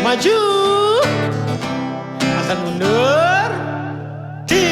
Maju, asal mundur, di.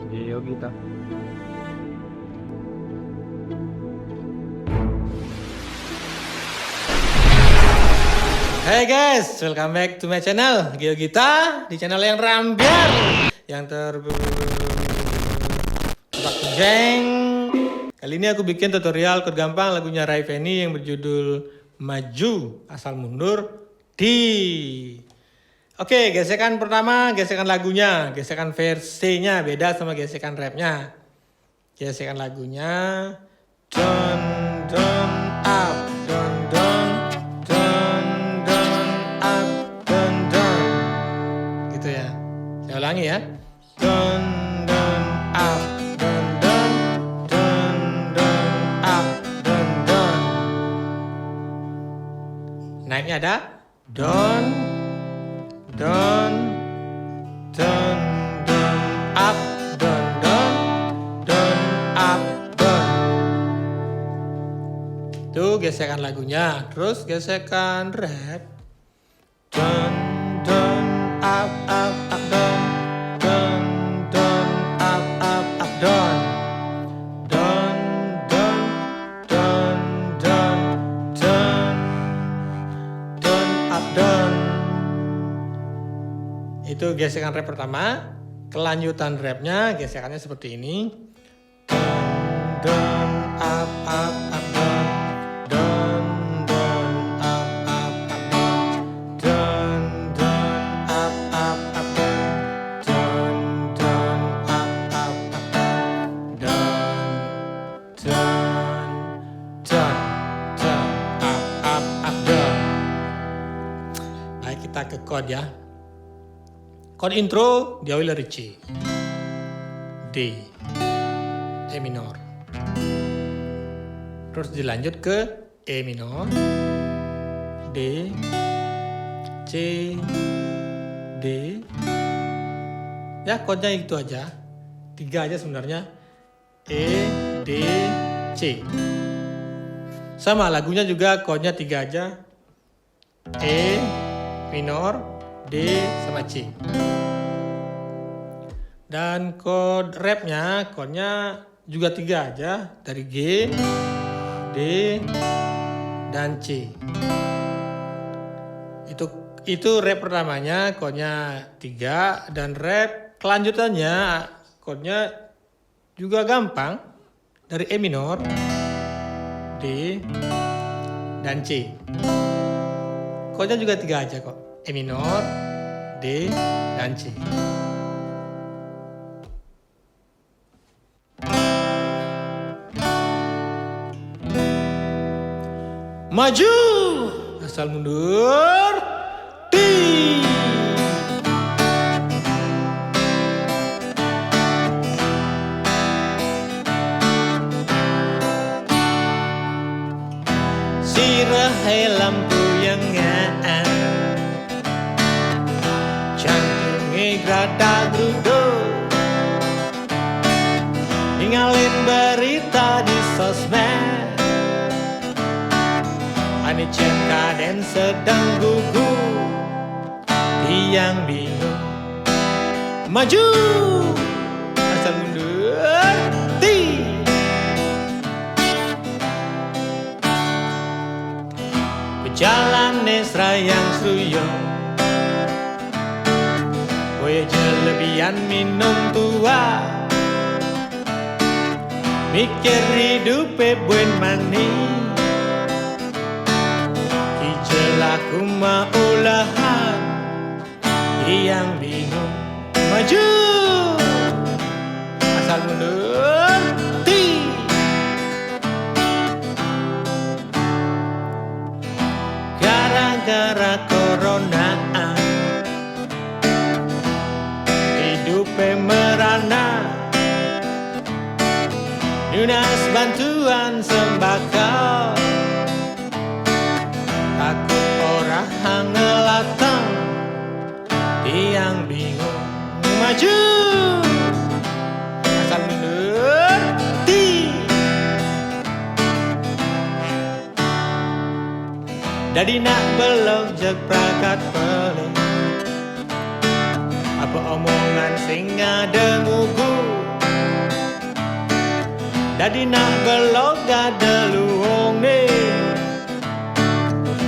Yo kita. Hey guys, welcome back to my channel GeoGita, di channel yang rambiar, yang jeng. Kali ini aku bikin tutorial kode gampang lagunya Rai Feni yang berjudul Maju Asal Mundur Di. Oke, gesekan pertama, gesekan lagunya, gesekan versinya beda sama gesekan rapnya. Gesekan lagunya down down up down down down down up down down, gitu ya. Saya ulangi ya, down down up down down down down up down down. Naiknya ada down down down down up down down down up down. Itu gesekan lagunya. Terus gesekan rap down down up up up down down down up up up down down down down down down down up down. Itu gesekan rap pertama. Kelanjutan rapnya gesekannya seperti ini. Down, down, up, up, up, down. Down, down, up, up, up, down. Down, down, up, up, up, down. Down, down, up, up, up, down. Down, down, down, down, up, up, up, down. Baik, kita ke chord ya. Chord intro diawali dari C, D, E minor. Terus dilanjut ke E minor, D, C, D. Ya chordnya itu aja. 3 aja sebenarnya. E, D, C. Sama lagunya juga chordnya 3 aja. E minor, D sama C. Dan chord rapnya, chordnya juga 3 aja, dari G, D, dan C. Itu rap pertamanya, chordnya 3, dan rap kelanjutannya, chordnya juga gampang, dari E minor, D, dan C. Chordnya juga 3 aja kok, E minor, D, dan C. Maju, asal mundur, di. Sirahai lampu yang ngaan, jantungnya gerada gerudo, ninggalin berita di sosmed. Ani Cengkaden sedang gugup, tiang bingung. Maju, asal mundur, di. Pejalan nesra yang seruyung, boya jelebihan minum tua, mikir hidup buen manis. Aku mau ulahan, yang bingung. Maju, asal mundur, di. Gara-gara corona, hidupnya merana. Dinas bantuan sembako, takut orang ngelatang, tiang bingung. Maju, asal mundur, di. Dadi nak belok jeg prakat pelik. Apa omongan sing ngadenguku. Dadi nak belok gada luong nih.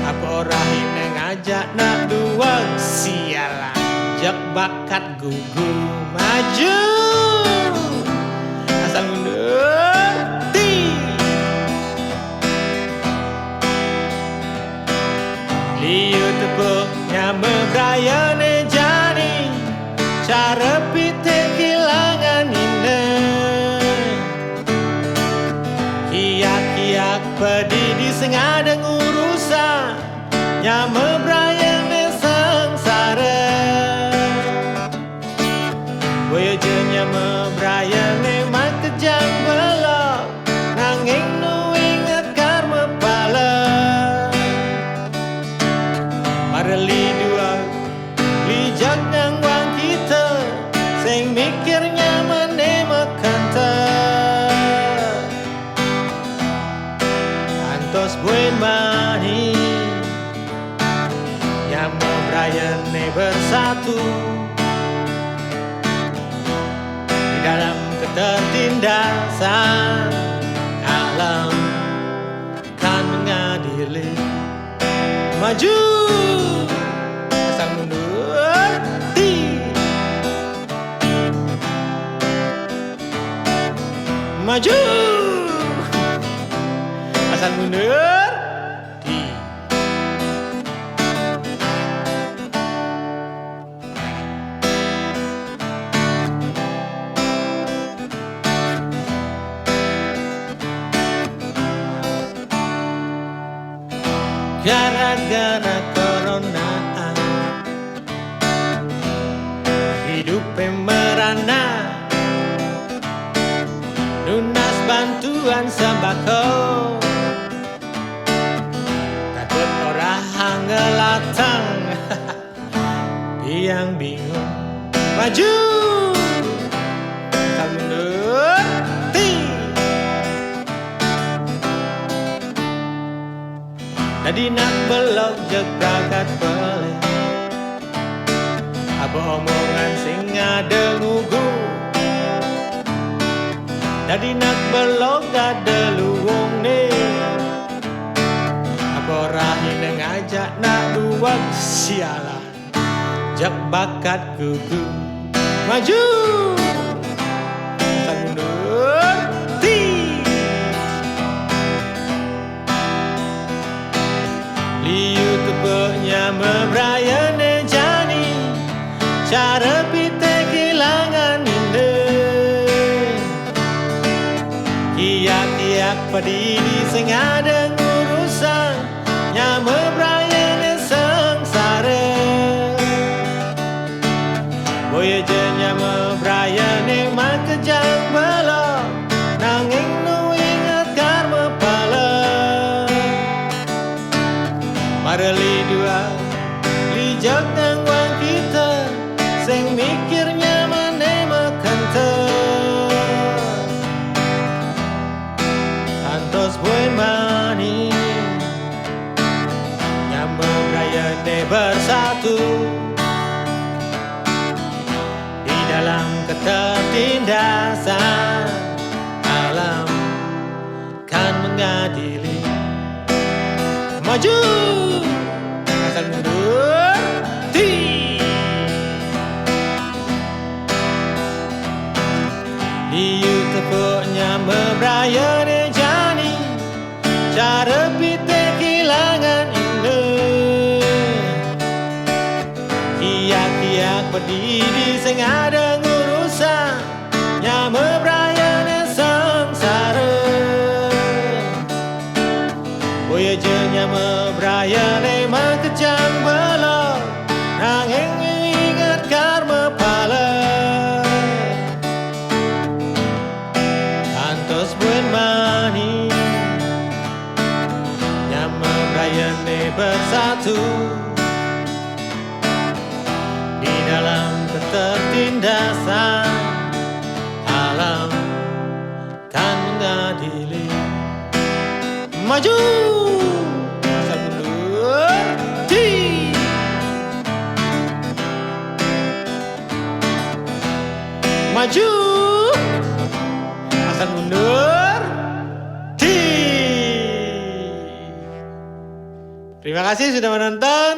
Apa orang ini ngajak nak duang. Sialan jak bakat gugu maju. Asal mundur ti. Liu tepuknya membrayane jani. Cara pite kehilangan indah. Kiak-kiak pedi di sengadeng urusan. Nya membrayane sengsara. Boyojenya membrayane mak kejang belok. Nanging nu inget karma pala. Mareli dua lijak nang wang kita. Sing mikirnya mane makanta. Antos buen mani. Yang membrayane bersatu. Di dalam ketertindasan alam kan mengadili. Maju asal mundur ti. Maju asal mundur ti. Gara-gara corona hidup merana. Lunas bantuan sembako. Takut orang ngelatang. Yang bingung maju asal mundur ti. Dadi nak belok jeg prakat pelik. Apa omongan sing ngadenguku. Dadi nak belok gada luwung nih. Apa rahine ngajak nak duang. Sialah jak bakat gugu maju asal mundur ti. Liu tepuknya membrayane jani. Cara pite kehilangan indah. Kiak-kiak pedidi sing ada ngurusan. Nya membrayane sengsara. Boyojenya membrayane mak kejang belok. Nanging nu ingat karma pala. Mareli dua lijak nang wang kita. Sing mikirnya mane makanta. Antos buen mani. Yang membrayane bersatu. Di dalam ketertindasan alam kan mengadili. Maju asal mundur ti. Liu tepuknya membrayane jani. Cara pite kehilangan indah. Kiak-kiak pedidi sing ada ngurusan. Nya membrayane sengsara. Boyojenya membrayane mak kejang belok. Nanging ingat karma pala. Antos buen mani. Yang membrayane bersatu. Di dalam ketertindasan alam kan mengadili. Maju asal mundur Maju. Asal mundur. Di. Terima kasih sudah menonton.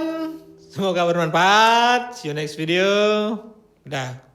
Semoga bermanfaat. See you next video. Dah.